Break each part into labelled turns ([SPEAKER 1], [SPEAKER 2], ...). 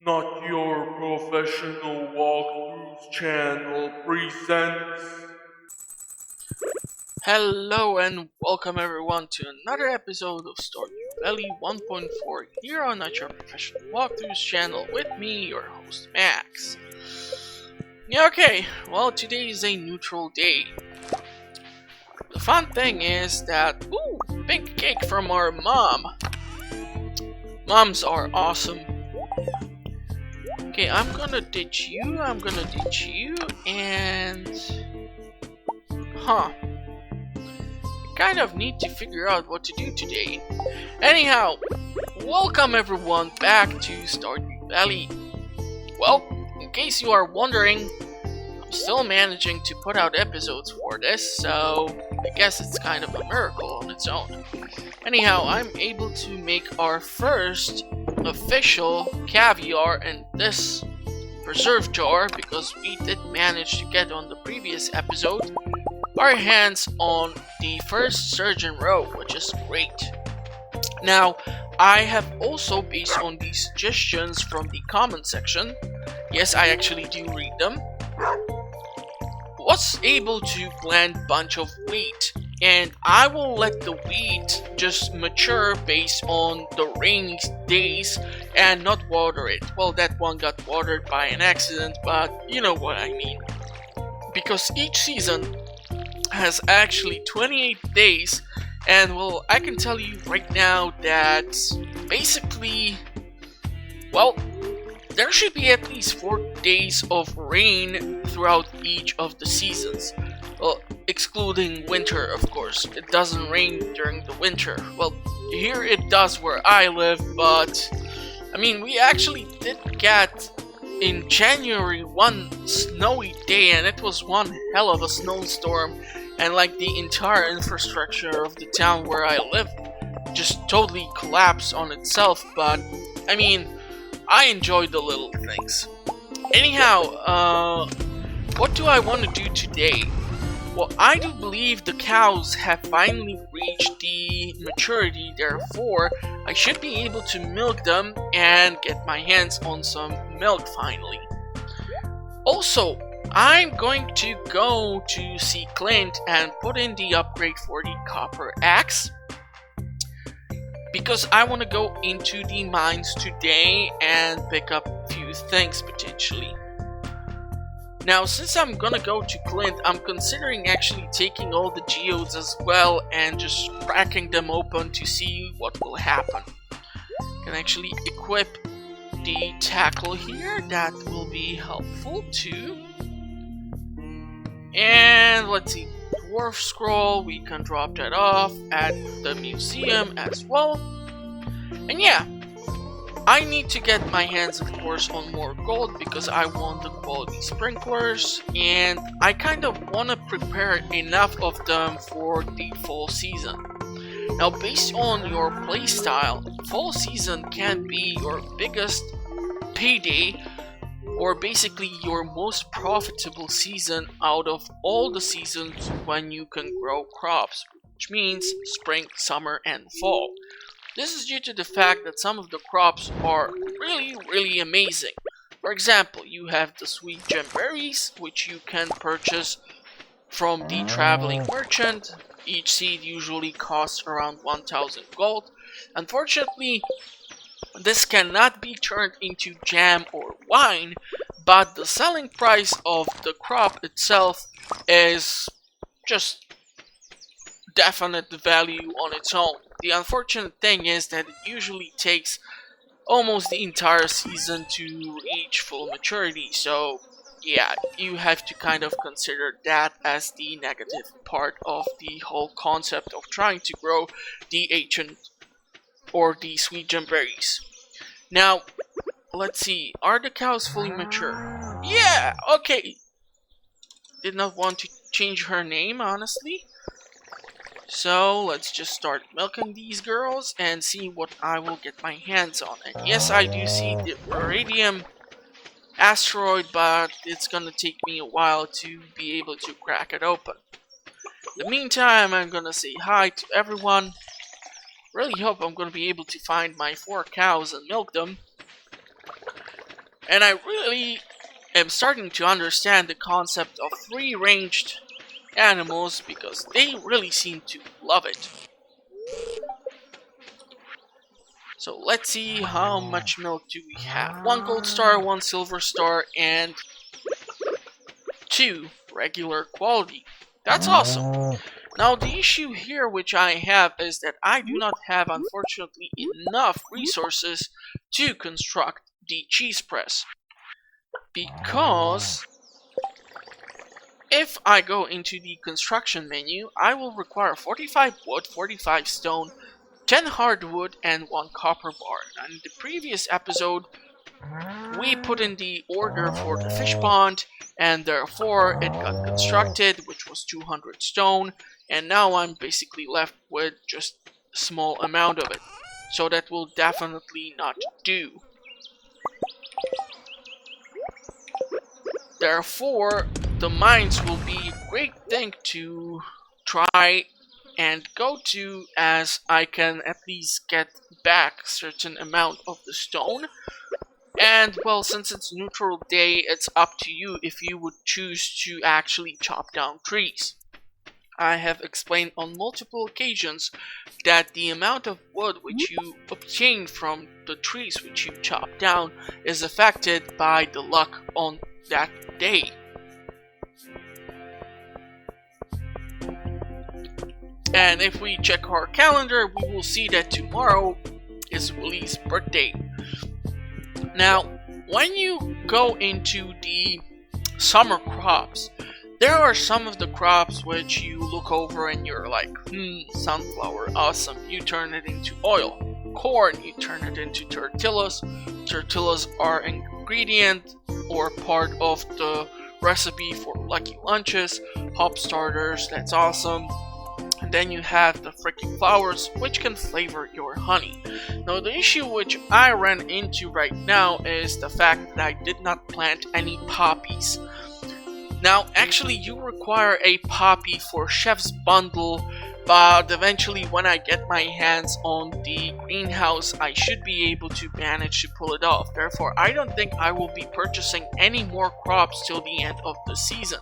[SPEAKER 1] Not Your Professional Walkthroughs channel presents.
[SPEAKER 2] Hello and welcome everyone to another episode of Stardew Valley 1.4 here on Not Your Professional Walkthroughs channel with me, your host Max. Yeah, okay, well today is a neutral day. The fun thing is that, big cake from our mom. Moms are awesome. Okay, I'm gonna ditch you, and... kind of need to figure out what to do today. Anyhow, welcome everyone back to Stardew Valley. Well, in case you are wondering, I'm still managing to put out episodes for this, so I guess it's kind of a miracle on its own. Anyhow, I'm able to make our first official caviar in this preserve jar because we did manage to get on the previous episode our hands on the first surgeon row, which is great. Now, I have also, based on the suggestions from the comment section, yes, I actually do read them, was able to plant a bunch of wheat, and I will let the wheat just mature based on the rainy days and not water it. Well, that one got watered by an accident, but you know what I mean. Because each season has actually 28 days, and well, I can tell you right now that basically, well, there should be at least 4 days of rain throughout each of the seasons. Well, excluding winter, of course. It doesn't rain during the winter. Well, here it does where I live, but I mean, we actually did get in January one snowy day, and it was one hell of a snowstorm, and like the entire infrastructure of the town where I live just totally collapsed on itself. But I mean, I enjoy the little things. Anyhow, what do I want to do today? Well, I do believe the cows have finally reached the maturity, therefore I should be able to milk them and get my hands on some milk finally. Also, I'm going to go to see Clint and put in the upgrade for the copper axe, because I want to go into the mines today and pick up a few things potentially. Now, since I'm gonna go to Clint, I'm considering actually taking all the geodes as well and just cracking them open to see what will happen. Can actually equip the tackle here, that will be helpful too. And let's see, dwarf scroll, we can drop that off at the museum as well. And yeah, I need to get my hands, of course, on more gold because I want the quality sprinklers, and I kind of want to prepare enough of them for the fall season. Now, based on your playstyle, fall season can be your biggest payday, or basically your most profitable season out of all the seasons when you can grow crops, which means spring, summer, and fall. This is due to the fact that some of the crops are really amazing. For example, you have the sweet gem berries, which you can purchase from the traveling merchant. Each seed usually costs around 1000 gold. Unfortunately, this cannot be turned into jam or wine, but the selling price of the crop itself is just definite value on its own. The unfortunate thing is that it usually takes almost the entire season to reach full maturity, so yeah, you have to kind of consider that as the negative part of the whole concept of trying to grow the ancient or the sweet gem berries. Now, let's see, are the cows fully mature? Yeah, okay. Did not want to change her name, honestly. So let's just start milking these girls and see what I will get my hands on. And yes, I do see the iridium asteroid, but it's gonna take me a while to be able to crack it open. In the meantime, I'm gonna say hi to everyone. Really hope I'm gonna be able to find my 4 cows and milk them. And I really am starting to understand the concept of free-ranged animals because they really seem to love it. So let's see how much milk do we have. 1 gold star, 1 silver star, and 2 regular quality. That's awesome. Now the issue here which I have is that I do not have, unfortunately, enough resources to construct the cheese press. Because if I go into the construction menu, I will require 45 wood, 45 stone, 10 hardwood, and 1 copper bar. And in the previous episode, we put in the order for the fish pond, and therefore it got constructed, which was 200 stone, and now I'm basically left with just a small amount of it. So that will definitely not do. Therefore, the mines will be a great thing to try and go to, as I can at least get back a certain amount of the stone. And, well, since it's neutral day, it's up to you if you would choose to actually chop down trees. I have explained on multiple occasions that the amount of wood which you obtain from the trees which you chop down is affected by the luck on that day. And if we check our calendar, we will see that tomorrow is Willie's birthday. Now, when you go into the summer crops, there are some of the crops which you look over and you're like, sunflower, awesome. You turn it into oil. Corn, you turn it into tortillas. Tortillas are an ingredient or part of the recipe for lucky lunches. Hop starters, that's awesome. And then you have the freaking flowers, which can flavor your honey. Now the issue which I ran into right now is the fact that I did not plant any poppies. Now actually you require a poppy for Chef's Bundle, but eventually when I get my hands on the greenhouse, I should be able to manage to pull it off. Therefore, I don't think I will be purchasing any more crops till the end of the season.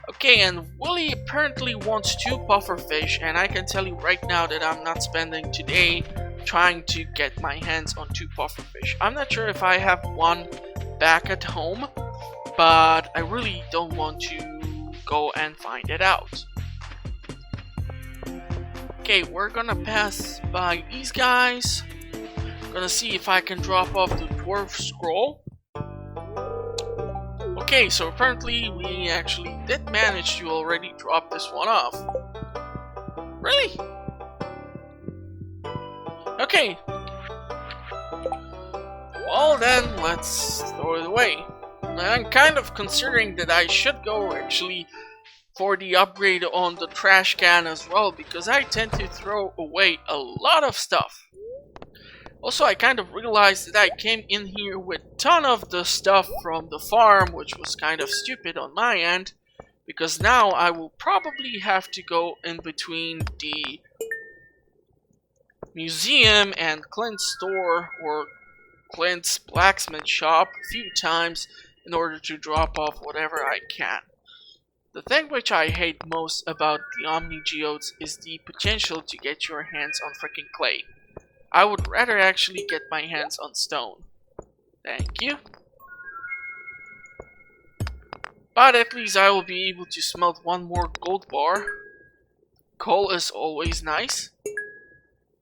[SPEAKER 2] Okay, and Willie apparently wants 2 pufferfish, and I can tell you right now that I'm not spending today trying to get my hands on 2 pufferfish. I'm not sure if I have one back at home, but I really don't want to go and find it out. Okay, we're gonna pass by these guys. Gonna see if I can drop off the dwarf scroll. Okay, so apparently we actually did manage to already drop this one off. Really? Okay. Well then, let's throw it away. I'm kind of considering that I should go actually for the upgrade on the trash can as well, because I tend to throw away a lot of stuff. Also, I kind of realized that I came in here with a ton of the stuff from the farm, which was kind of stupid on my end, because now I will probably have to go in between the museum and Clint's store or Clint's blacksmith shop a few times in order to drop off whatever I can. The thing which I hate most about the Omni Geodes is the potential to get your hands on freaking clay. I would rather actually get my hands on stone. Thank you. But at least I will be able to smelt 1 more gold bar. Coal is always nice.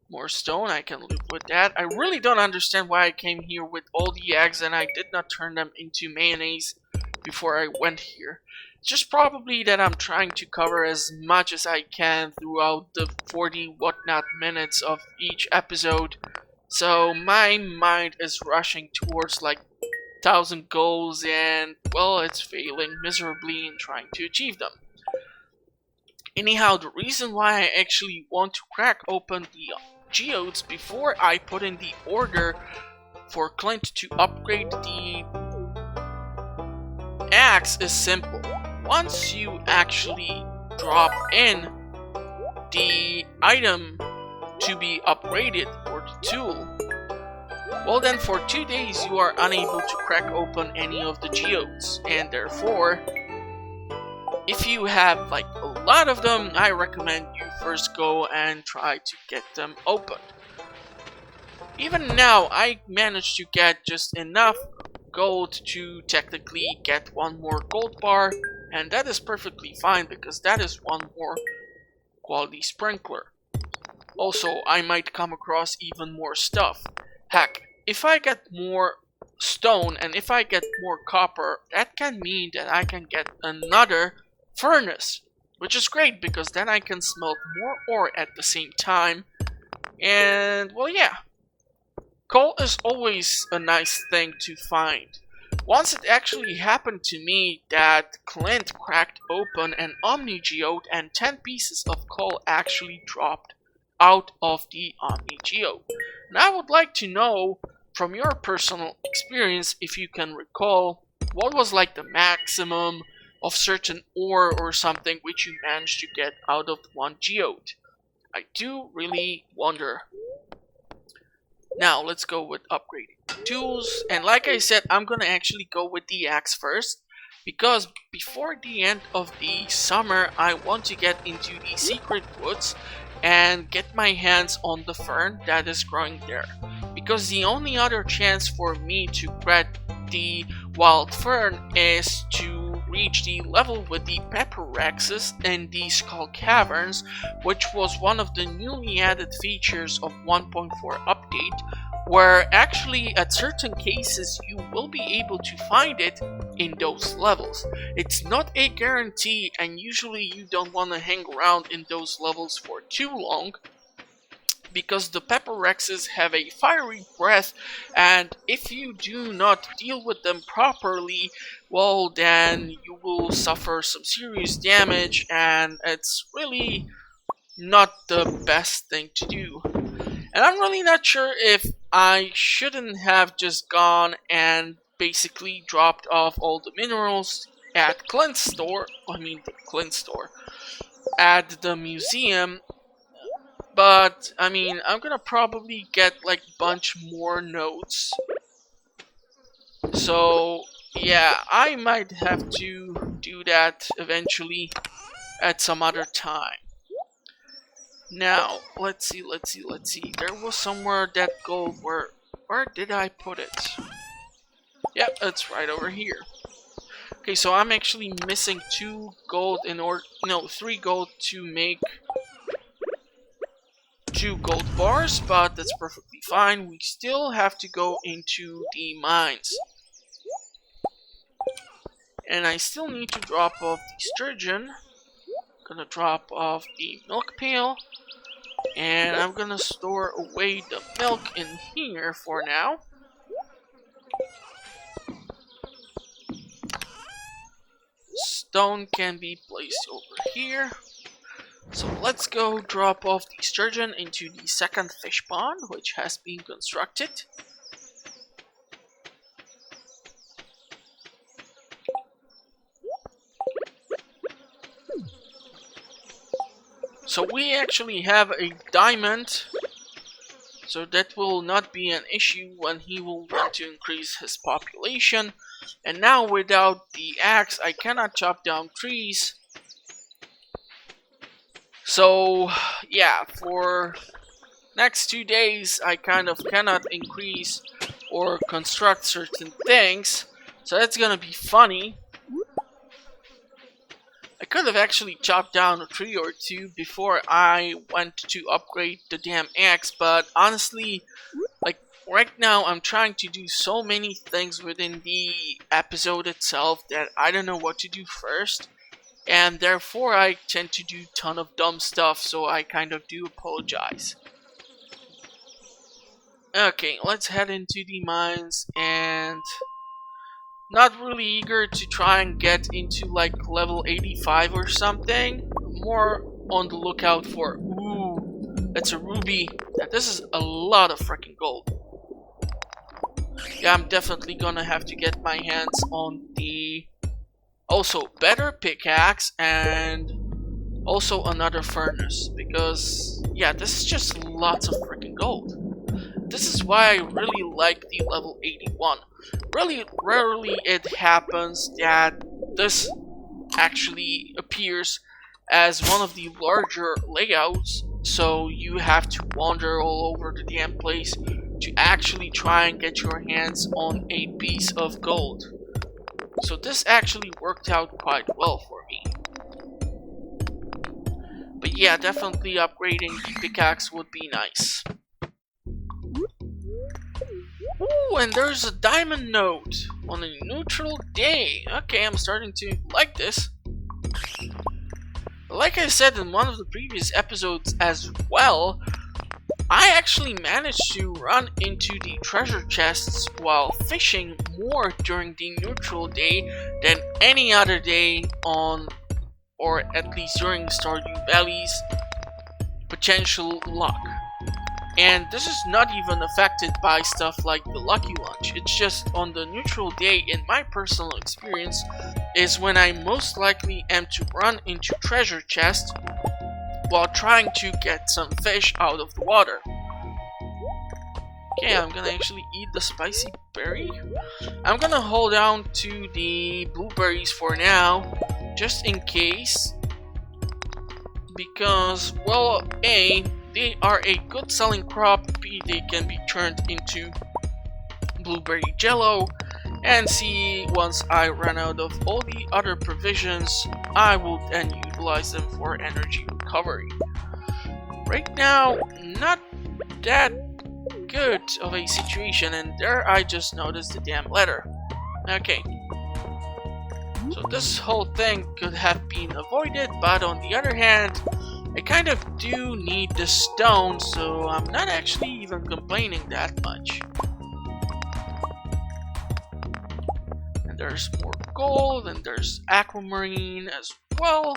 [SPEAKER 2] More stone, I can live with that. I really don't understand why I came here with all the eggs and I did not turn them into mayonnaise before I went here. It's just probably that I'm trying to cover as much as I can throughout the 40 whatnot minutes of each episode. So my mind is rushing towards like 1,000 goals and, well, it's failing miserably in trying to achieve them. Anyhow, the reason why I actually want to crack open the geodes before I put in the order for Clint to upgrade the axe is simple. Once you actually drop in the item to be upgraded or the tool, well then for 2 days you are unable to crack open any of the geodes, and therefore, if you have like a lot of them, I recommend you first go and try to get them opened. Even now, I managed to get just enough gold to technically get one more gold bar, and that is perfectly fine because that is one more quality sprinkler. Also, I might come across even more stuff. Heck, if I get more stone and if I get more copper, that can mean that I can get another furnace, which is great because then I can smelt more ore at the same time. And well, yeah, coal is always a nice thing to find. Once it actually happened to me that Clint cracked open an Omni Geode and 10 pieces of coal actually dropped out of the Omni Geode. And I would like to know from your personal experience, if you can recall, what was like the maximum of certain ore or something which you managed to get out of one geode. I do really wonder. Now let's go with upgrading tools, and like I said, I'm gonna actually go with the axe first because before the end of the summer I want to get into the secret woods and get my hands on the fern that is growing there, because the only other chance for me to get the wild fern is to reach the level with the pepper rexes in the skull caverns, which was one of the newly added features of 1.4 update, where actually at certain cases you will be able to find it in those levels. It's not a guarantee, and usually you don't want to hang around in those levels for too long, because the pepper rexes have a fiery breath, and if you do not deal with them properly, well then you will suffer some serious damage, and it's really not the best thing to do. And I'm really not sure if I shouldn't have just gone and basically dropped off all the minerals at Clint's store, at the museum. But, I mean, I'm gonna probably get, like, bunch more notes. So, yeah, I might have to do that eventually at some other time. Now, let's see. There was somewhere that gold, where did I put it? Yep, it's right over here. Okay, so I'm actually missing 2 gold no, 3 gold to make 2 gold bars, but that's perfectly fine. We still have to go into the mines. And I still need to drop off the sturgeon. Gonna drop off the milk pail. And I'm gonna store away the milk in here for now. Stone can be placed over here. So let's go drop off the sturgeon into the second fish pond, which has been constructed. So we actually have a diamond, so that will not be an issue when he will want to increase his population. And now without the axe I cannot chop down trees. So yeah, for next 2 days I kind of cannot increase or construct certain things, so that's gonna be funny. I could have actually chopped down a tree or 2 before I went to upgrade the damn axe, but honestly, like right now I'm trying to do so many things within the episode itself that I don't know what to do first. And therefore I tend to do a ton of dumb stuff, so I kind of do apologize. Okay, let's head into the mines, and not really eager to try and get into like level 85 or something. More on the lookout for, ooh, that's a ruby. Yeah, this is a lot of freaking gold. Yeah, I'm definitely gonna have to get my hands on the also better pickaxe and also another furnace, because yeah, this is just lots of freaking gold. this is why I really like the level 81. Really rarely it happens that this actually appears as one of the larger layouts, so you have to wander all over the damn place to actually try and get your hands on a piece of gold. So this actually worked out quite well for me. But yeah, definitely upgrading the pickaxe would be nice. Ooh, and there's a diamond node on a neutral day. Okay, I'm starting to like this. Like I said in one of the previous episodes as well, I actually managed to run into the treasure chests while fishing more during the neutral day than any other day on, or at least during Stardew Valley's potential luck. And this is not even affected by stuff like the Lucky Lunch. It's just on the neutral day, in my personal experience, is when I most likely am to run into treasure chests while trying to get some fish out of the water. Okay, I'm gonna actually eat the spicy berry. I'm gonna hold on to the blueberries for now, just in case. Because, well, A, they are a good selling crop, B, they can be turned into blueberry jello, and C, once I run out of all the other provisions, I will then utilize them for energy recovery. Right now, not that good of a situation, and there I just noticed the damn letter. Okay. So this whole thing could have been avoided, but on the other hand, I kind of do need the stone, so I'm not actually even complaining that much. And there's more gold, and there's aquamarine as well.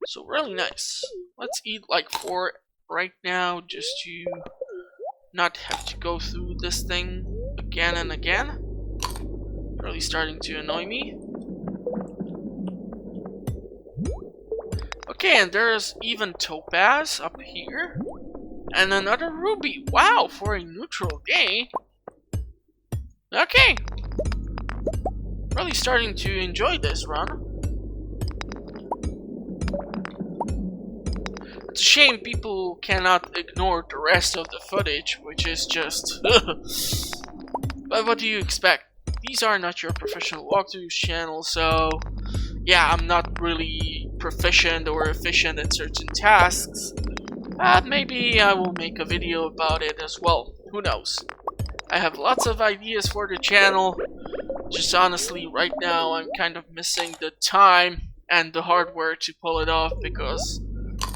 [SPEAKER 2] So really nice. Let's eat like 4 right now, just to not have to go through this thing again and again. Really starting to annoy me. Okay, and there's even topaz up here. And another ruby. Wow, for a neutral day. Okay. Really starting to enjoy this run. It's a shame people cannot ignore the rest of the footage, which is just... But what do you expect? These are not your Professional Walkthroughs channel, so... Yeah, I'm not really proficient or efficient at certain tasks. Maybe I will make a video about it as well. Who knows? I have lots of ideas for the channel. Just honestly, right now I'm kind of missing the time and the hardware to pull it off, because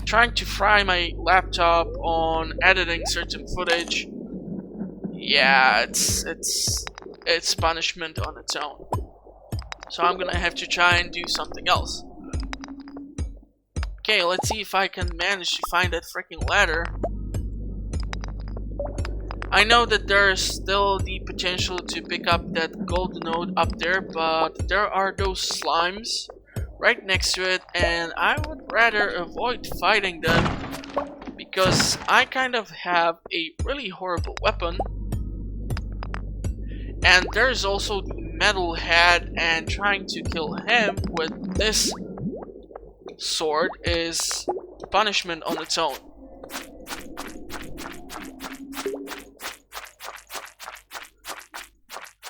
[SPEAKER 2] trying to fry my laptop on editing certain footage, yeah, it's punishment on its own. So I'm gonna have to try and do something else. Okay, let's see if I can manage to find that freaking ladder. I know that there's still the potential to pick up that gold node up there, but there are those slimes right next to it, and I would rather avoid fighting them, because I kind of have a really horrible weapon. And there's also the metal head, and trying to kill him with this sword is punishment on its own.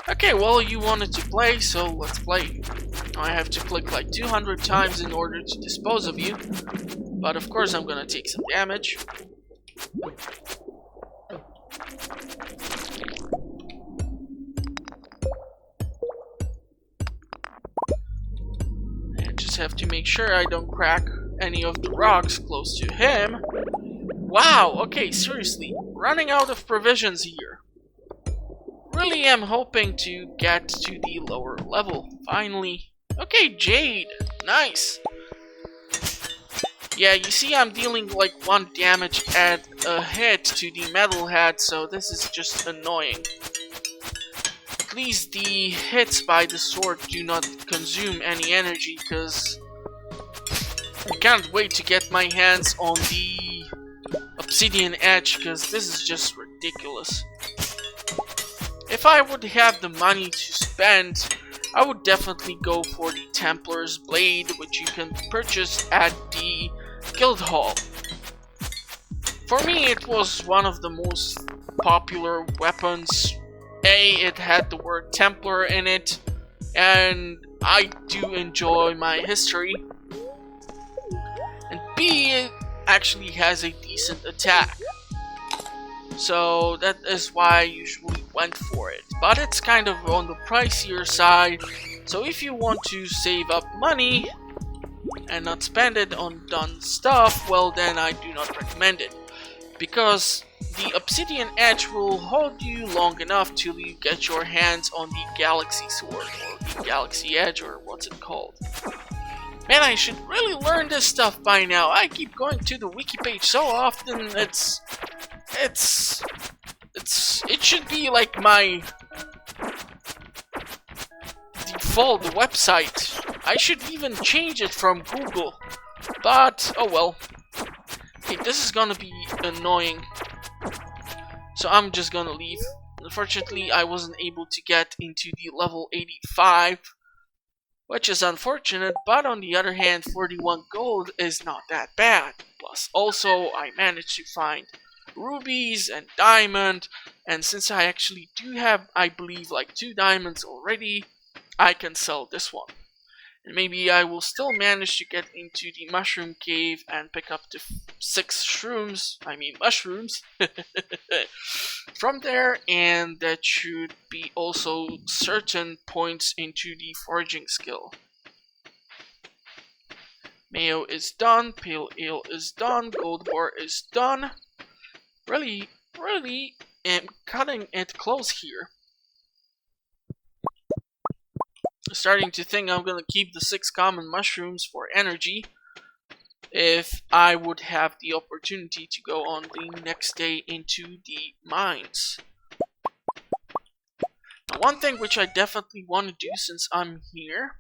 [SPEAKER 2] Okay, well, you wanted to play, so let's play. I have to click like 200 times in order to dispose of you, but of course I'm gonna take some damage. Have to make sure I don't crack any of the rocks close to him. Wow, okay, seriously, running out of provisions here. Really am hoping to get to the lower level, finally. Okay, jade, nice. Yeah, you see I'm dealing like 1 damage at a hit to the metal head, so this is just annoying. At least the hits by the sword do not consume any energy, because I can't wait to get my hands on the obsidian edge, because this is just ridiculous. ridiculous. If I would have the money to spend, I would definitely go for the Templar's Blade, which you can purchase at the Guild Hall. For me, it was one of the most popular weapons. A, it had the word Templar in it, and I do enjoy my history. And B, it actually has a decent attack. So that is why I usually went for it. But it's kind of on the pricier side, so if you want to save up money and not spend it on done stuff, well then I do not recommend it. Because the Obsidian Edge will hold you long enough till you get your hands on the Galaxy Sword, or the Galaxy Edge, or what's it called. Man, I should really learn this stuff by now. I keep going to the wiki page so often, it should be like my default website. I should even change it from Google. But, oh well. Okay, this is gonna be annoying. So I'm just gonna leave. Unfortunately, I wasn't able to get into the level 85. Which is unfortunate, but on the other hand, 41 gold is not that bad. Plus, also, I managed to find rubies and diamond, and since I actually do have, I believe, like 2 diamonds already, I can sell this one. And maybe I will still manage to get into the mushroom cave and pick up the 6 mushrooms from there, and that should be also certain points into the foraging skill. Mayo is done, pale ale is done, gold bar is done. Really am cutting it close here. Starting to think I'm gonna keep the 6 common mushrooms for energy if I would have the opportunity to go on the next day into the mines. Now, one thing which I definitely want to do since I'm here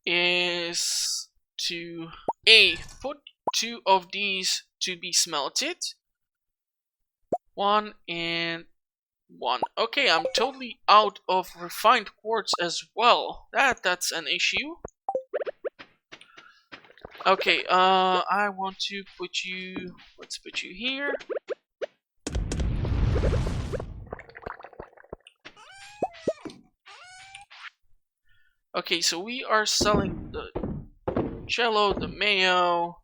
[SPEAKER 2] is to put 2 of these to be smelted. 1 and 1. Okay, I'm totally out of refined quartz as well. That's an issue. Okay, I want to put you, let's put you here. Okay, so we are selling the cello, the mayo,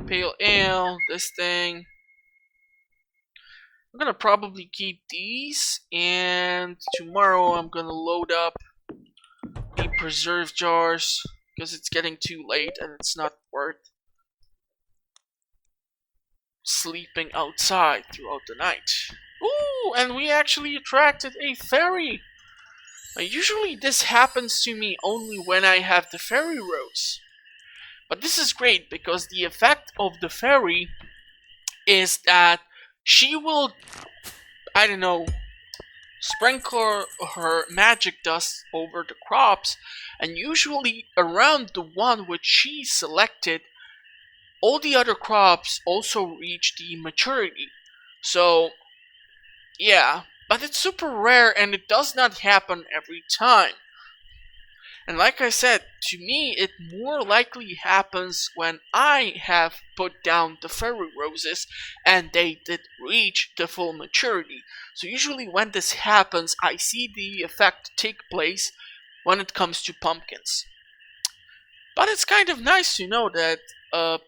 [SPEAKER 2] pale ale, this thing. I'm gonna probably keep these, and tomorrow I'm gonna load up the preserve jars because it's getting too late and it's not worth sleeping outside throughout the night. Ooh, and we actually attracted a fairy. Usually this happens to me only when I have the fairy rose. But this is great because the effect of the fairy is that she will, I don't know, sprinkle her magic dust over the crops, and usually around the one which she selected, all the other crops also reach the maturity. So, yeah, but it's super rare and it does not happen every time. And like I said, to me it more likely happens when I have put down the fairy roses and they did reach the full maturity. So usually when this happens, I see the effect take place when it comes to pumpkins. But it's kind of nice to know that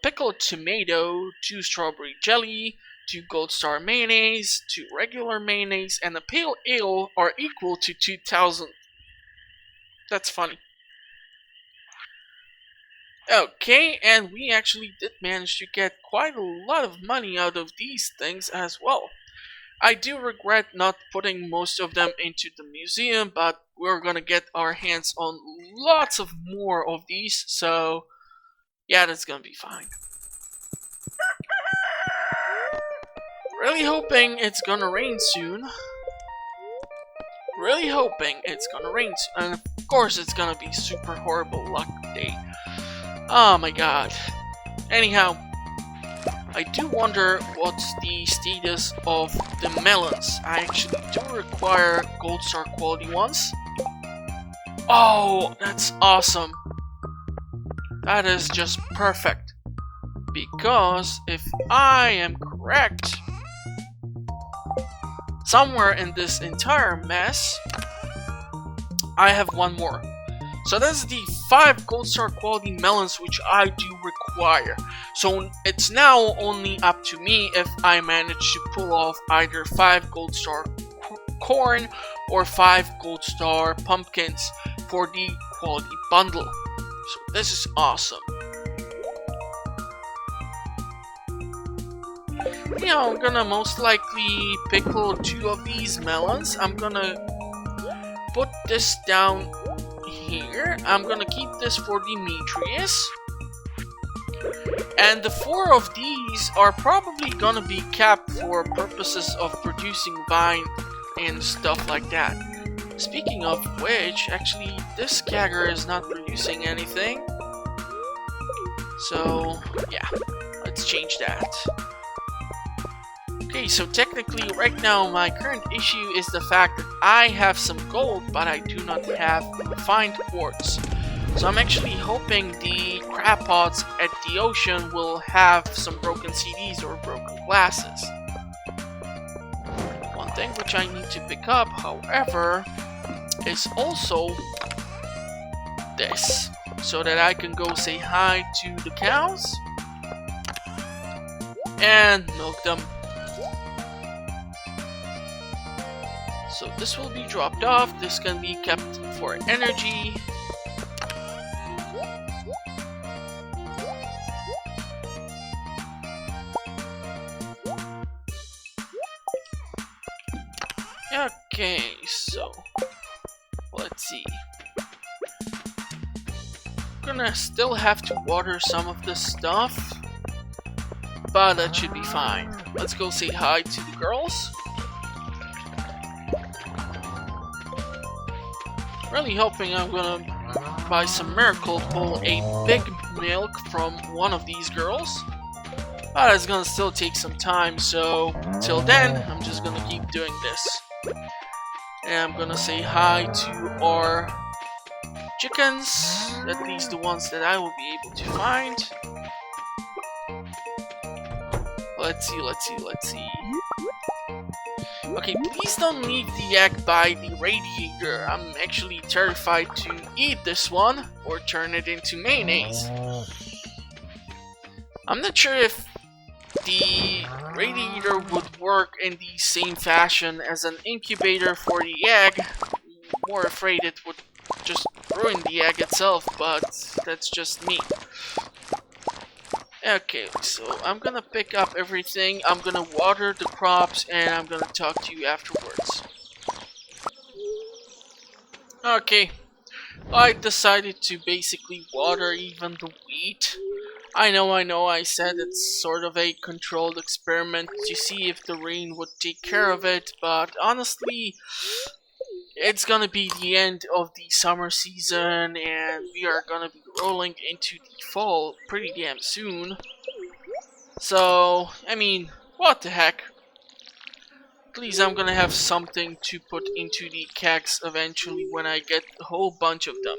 [SPEAKER 2] pickled tomato, 2 strawberry jelly, 2 gold star mayonnaise, 2 regular mayonnaise, and a pale ale are equal to 2,000. That's funny. Okay, and we actually did manage to get quite a lot of money out of these things as well. I do regret not putting most of them into the museum, but we're gonna get our hands on lots of more of these, so yeah, that's gonna be fine. Really hoping it's gonna rain soon. Really hoping it's gonna rain soon. And of course it's gonna be super horrible luck day. Oh my god. Anyhow, I do wonder what's the status of the melons. I actually do require gold star quality ones. Oh, that's awesome. That is just perfect. Because if I am correct, somewhere in this entire mess, I have one more. So that's the 5 gold star quality melons which I do require. So it's now only up to me if I manage to pull off either 5 gold star corn or 5 gold star pumpkins for the quality bundle. So this is awesome. Yeah, I'm gonna most likely pickle 2 of these melons. I'm gonna put this down here. I'm gonna keep this for Demetrius. And the 4 of these are probably gonna be kept for purposes of producing vine and stuff like that. Speaking of which, actually this Kagger is not producing anything. So yeah, let's change that. Okay, so technically right now my current issue is the fact that I have some gold, but I do not have refined quartz. So I'm actually hoping the crab pots at the ocean will have some broken CDs or broken glasses. One thing which I need to pick up, however, is also this, so that I can go say hi to the cows and milk them. So this will be dropped off, this can be kept for energy. Okay, so let's see. I'm gonna still have to water some of this stuff, but that should be fine. Let's go say hi to the girls. Really hoping I'm gonna, by some miracle, pull a big milk from one of these girls. But it's gonna still take some time, so till then, I'm just gonna keep doing this. And I'm gonna say hi to our chickens, at least the ones that I will be able to find. Let's see. Okay, please don't leave the egg by the radiator. I'm actually terrified to eat this one or turn it into mayonnaise. I'm not sure if the radiator would work in the same fashion as an incubator for the egg. I'm more afraid it would just ruin the egg itself, but that's just me. Okay, so I'm gonna pick up everything, I'm gonna water the crops, and I'm gonna talk to you afterwards. Okay, I decided to basically water even the wheat. I know, I said it's sort of a controlled experiment to see if the rain would take care of it, but honestly, it's gonna be the end of the summer season and we are gonna be rolling into the fall pretty damn soon. So, I mean, what the heck. At least I'm gonna have something to put into the kegs eventually when I get a whole bunch of them.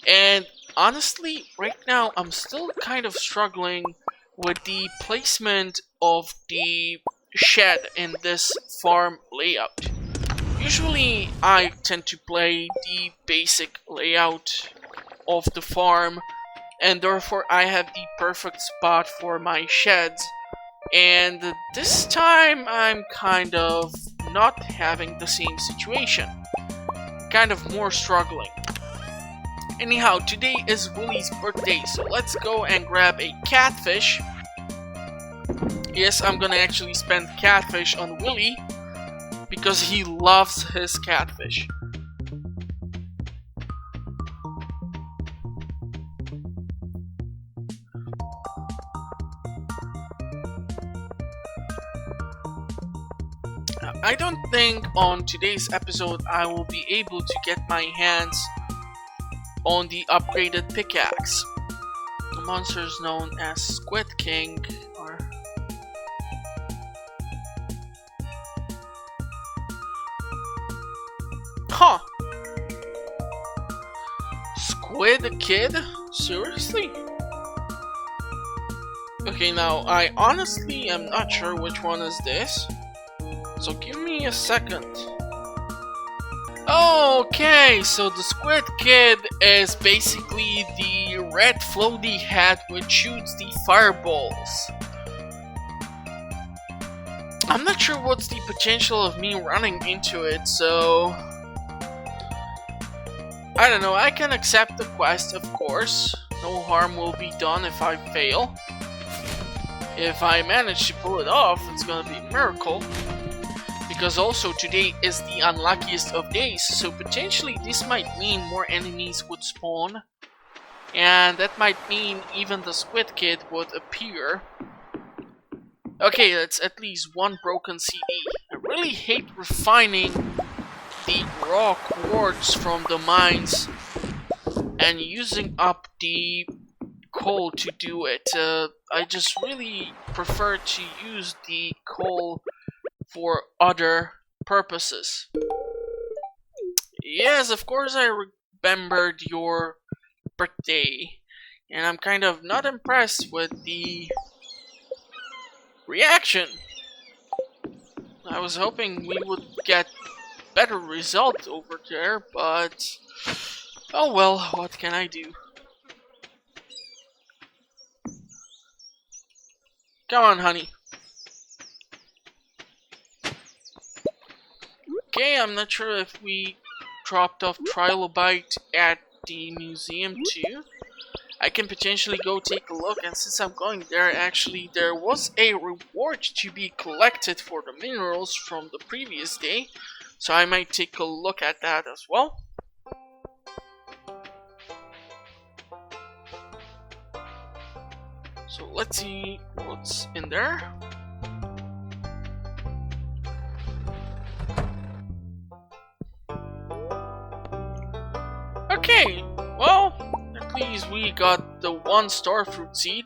[SPEAKER 2] And honestly, right now I'm still kind of struggling with the placement of the shed in this farm layout. Usually I tend to play the basic layout of the farm, and therefore I have the perfect spot for my sheds. And this time I'm kind of not having the same situation. Kind of more struggling. Anyhow, today is Willie's birthday, so let's go and grab a catfish. Yes, I'm gonna actually spend catfish on Willie, because he loves his catfish. I don't think on today's episode I will be able to get my hands on the upgraded pickaxe. The monsters known as Squid King are Huh. Squid Kid? Seriously? Okay, now, I honestly am not sure which one is this. So give me a second. Okay, so the Squid Kid is basically the red floaty head which shoots the fireballs. I'm not sure what's the potential of me running into it, so... I don't know, I can accept the quest, of course. No harm will be done if I fail. If I manage to pull it off, it's gonna be a miracle. Because also today is the unluckiest of days, so potentially this might mean more enemies would spawn. And that might mean even the Squid Kid would appear. Okay, that's at least one broken CD. I really hate refining the raw quartz from the mines and using up the coal to do it. I just really prefer to use the coal for other purposes. Yes, of course I remembered your birthday, and I'm kind of not impressed with the reaction. I was hoping we would get better result over there, but oh well, what can I do? Come on, honey. Okay, I'm not sure if we dropped off Trilobite at the museum too. I can potentially go take a look, and since I'm going there, actually there was a reward to be collected for the minerals from the previous day, so I might take a look at that as well. So let's see what's in there. Okay, well, at least we got the one starfruit seed.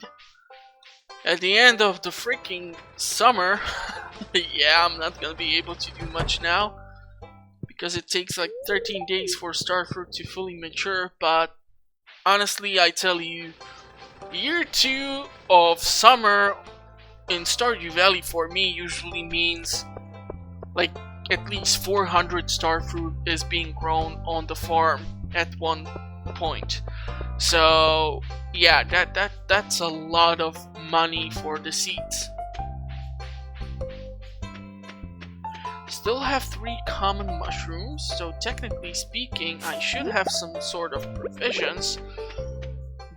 [SPEAKER 2] At the end of the freaking summer, yeah, I'm not gonna be able to do much now, because it takes like 13 days for starfruit to fully mature, but honestly, I tell you, year 2 of summer in Stardew Valley for me usually means like at least 400 starfruit is being grown on the farm at one point. So yeah, that's a lot of money for the seeds. Still have 3 common mushrooms, so technically speaking I should have some sort of provisions.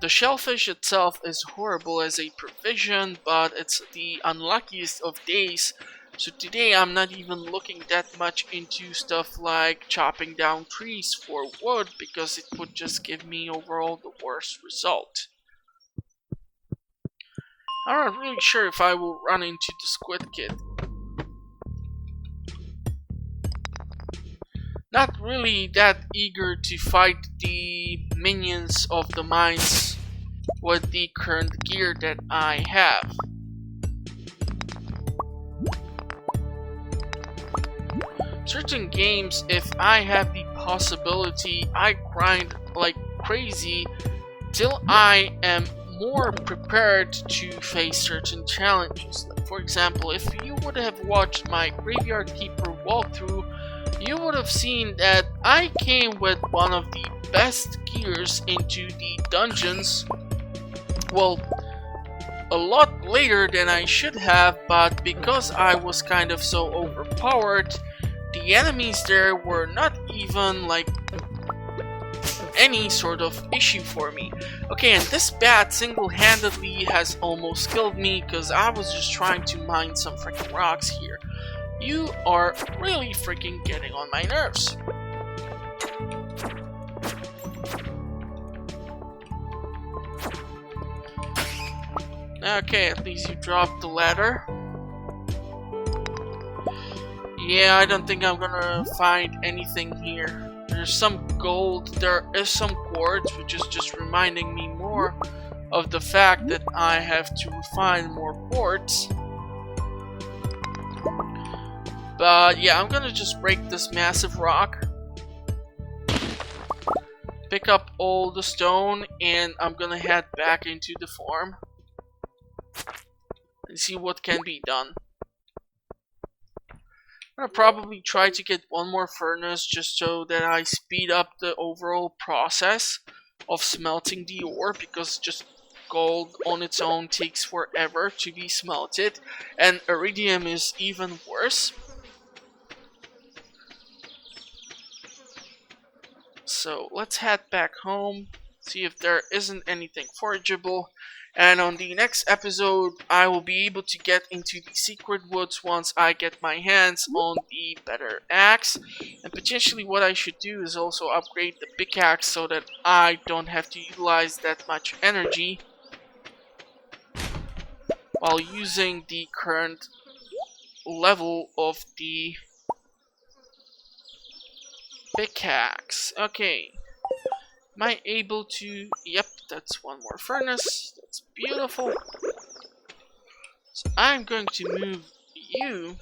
[SPEAKER 2] The shellfish itself is horrible as a provision, but it's the unluckiest of days. So today I'm not even looking that much into stuff like chopping down trees for wood, because it would just give me overall the worst result. I'm not really sure if I will run into the Squid Kid. Not really that eager to fight the minions of the mines with the current gear that I have. Certain games, if I have the possibility, I grind like crazy till I am more prepared to face certain challenges. Like for example, if you would have watched my Graveyard Keeper walkthrough, you would have seen that I came with one of the best gears into the dungeons. Well, a lot later than I should have, but because I was kind of so overpowered, the enemies there were not even like any sort of issue for me. Okay, and this bat single-handedly has almost killed me because I was just trying to mine some freaking rocks here. You are really freaking getting on my nerves. Okay, at least you dropped the ladder. Yeah, I don't think I'm gonna find anything here. There's some gold, there is some quartz, which is just reminding me more of the fact that I have to refine more quartz. But yeah, I'm gonna just break this massive rock. pick up all the stone, and I'm gonna head back into the farm and see what can be done. I'll probably try to get one more furnace just so that I speed up the overall process of smelting the ore, because just gold on its own takes forever to be smelted, and iridium is even worse. So let's head back home, see if there isn't anything forageable, and on the next episode I will be able to get into the secret woods once I get my hands on the better axe. And potentially what I should do is also upgrade the pickaxe so that I don't have to utilize that much energy while using the current level of the pickaxe. Okay. Am I able to... Yep, that's one more furnace. That's beautiful. So I'm going to move you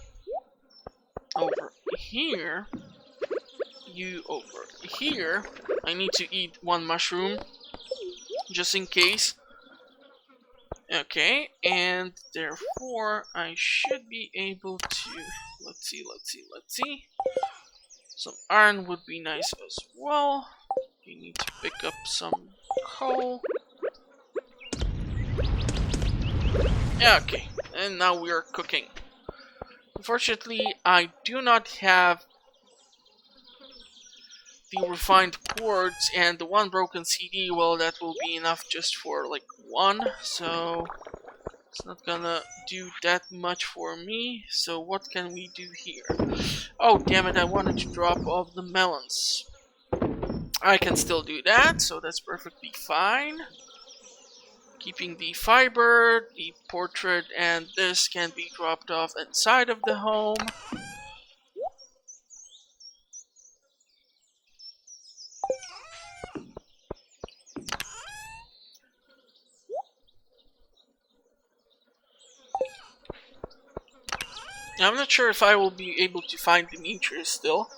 [SPEAKER 2] over here. You over here. I need to eat one mushroom just in case. Okay, and therefore I should be able to... Let's see. Some iron would be nice as well. You need to pick up some coal. Okay, and now we are cooking. Unfortunately, I do not have the refined quartz, and the one broken CD, well, that will be enough just for like one, so it's not gonna do that much for me. So what can we do here? Oh, damn it, I wanted to drop off the melons. I can still do that, so that's perfectly fine. Keeping the fiber, the portrait, and this can be dropped off inside of the home. I'm not sure if I will be able to find Demetrius still.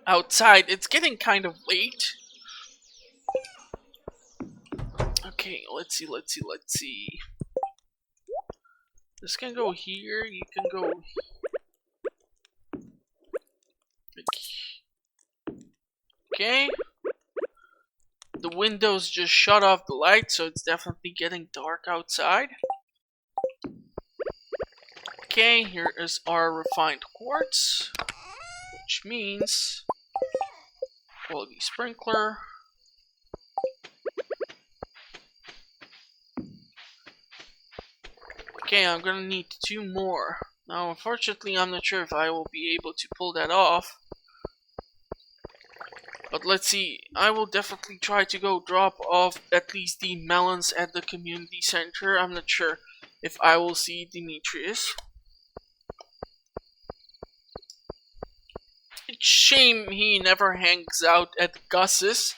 [SPEAKER 2] Outside, it's getting kind of late. Okay, let's see. This can go here, you can go... Okay. The windows just shut off the light, so it's definitely getting dark outside. Okay, here is our refined quartz, which means quality sprinkler. Okay, I'm gonna need 2 more. Now, unfortunately, I'm not sure if I will be able to pull that off. But let's see, I will definitely try to go drop off at least the melons at the community center. I'm not sure if I will see Demetrius. It's a shame he never hangs out at Gus's.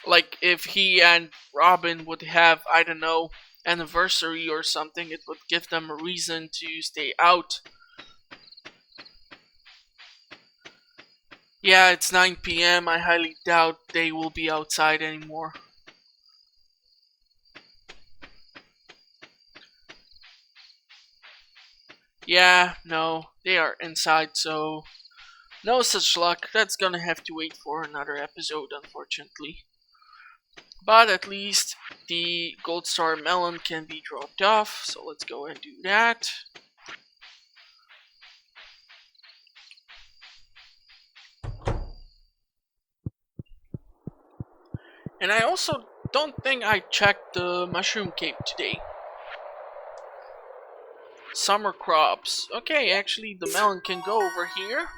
[SPEAKER 2] Like, if he and Robin would have, I don't know, anniversary or something, it would give them a reason to stay out. Yeah, it's 9 PM. I highly doubt they will be outside anymore. Yeah, no, they are inside, so no such luck. That's gonna have to wait for another episode, unfortunately. But at least the gold star melon can be dropped off, so let's go and do that. And I also don't think I checked the mushroom cave today. Summer crops. Okay, actually the melon can go over here.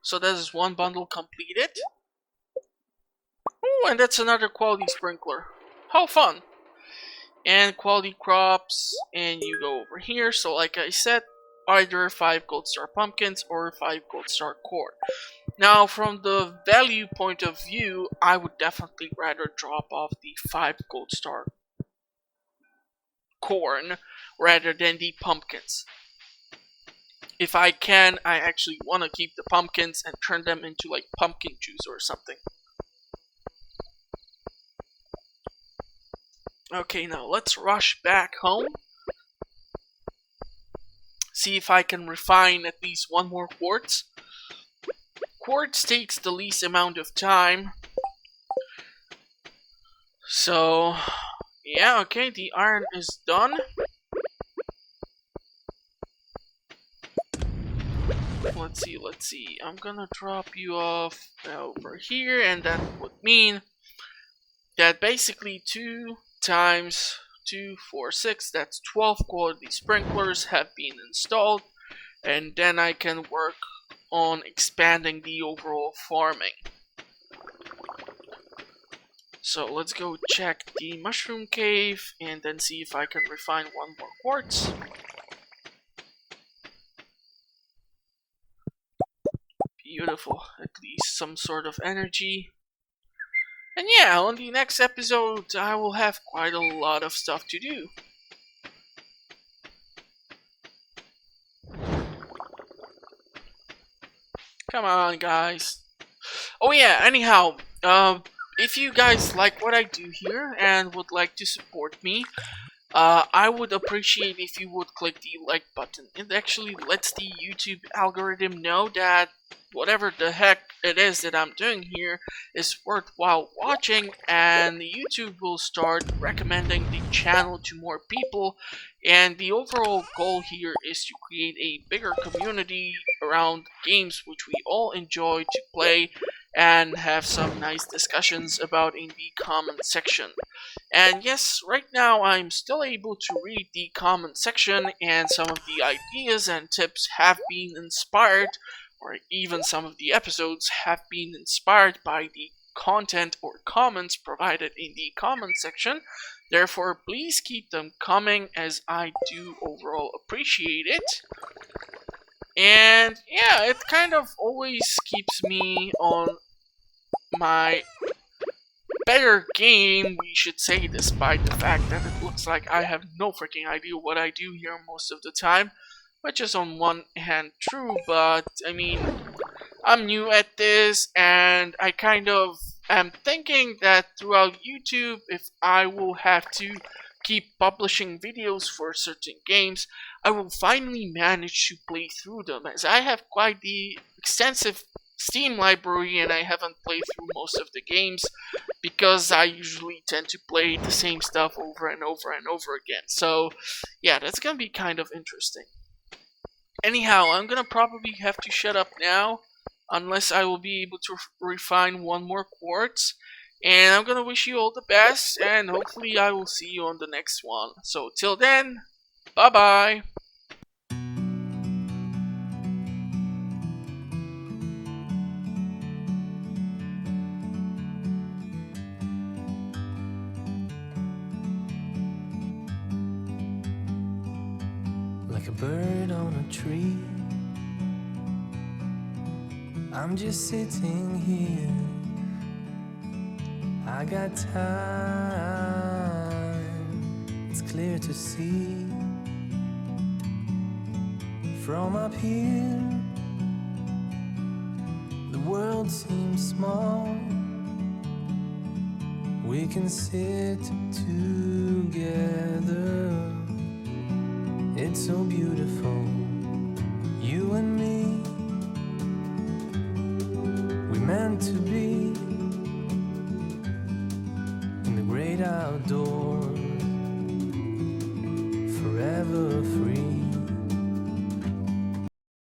[SPEAKER 2] So that is one bundle completed. Oh, and that's another quality sprinkler. How fun! And quality crops, and you go over here. So like I said, either 5 gold star pumpkins or 5 gold star corn. Now, from the value point of view, I would definitely rather drop off the 5 gold star corn rather than the pumpkins. if I can, I actually want to keep the pumpkins and turn them into like pumpkin juice or something. Okay, now let's rush back home. See if I can refine at least one more quartz. Quartz takes the least amount of time. So, yeah, okay, the iron is done. Let's see. I'm gonna drop you off over here, and that would mean that basically 2 times 2, 4, 6, that's 12 quality sprinklers have been installed, and then I can work on expanding the overall farming. So let's go check the mushroom cave and then see if I can refine one more quartz. Beautiful, at least some sort of energy. And yeah, on the next episode I will have quite a lot of stuff to do. Come on, guys. Oh yeah, anyhow, if you guys like what I do here and would like to support me, I would appreciate if you would click the like button. It actually lets the YouTube algorithm know that whatever the heck it is that I'm doing here is worthwhile watching, and the YouTube will start recommending the channel to more people. And the overall goal here is to create a bigger community around games which we all enjoy to play and have some nice discussions about in the comment section. And yes, right now I'm still able to read the comment section, and some of the ideas and tips have been inspired, or even some of the episodes have been inspired by the content or comments provided in the comment section. Therefore, please keep them coming, as I do overall appreciate it. And yeah, it kind of always keeps me on my better game, we should say, despite the fact that it looks like I have no freaking idea what I do here most of the time, which is on one hand true, but I mean, I'm new at this, and I kind of am thinking that throughout YouTube, if I will have to keep publishing videos for certain games, I will finally manage to play through them, as I have quite the extensive Steam library and I haven't played through most of the games because I usually tend to play the same stuff over and over and over again. So yeah, that's gonna be kind of interesting. Anyhow, I'm gonna probably have to shut up now, unless I will be able to refine one more quartz. And I'm gonna wish you all the best, and hopefully I will see you on the next one. So till then, bye bye.
[SPEAKER 3] Like a bird on a tree, I'm just sitting here. I got time, it's clear to see. From up here, the world seems small. We can sit together. It's so beautiful, you and me. We meant to be in the great outdoors.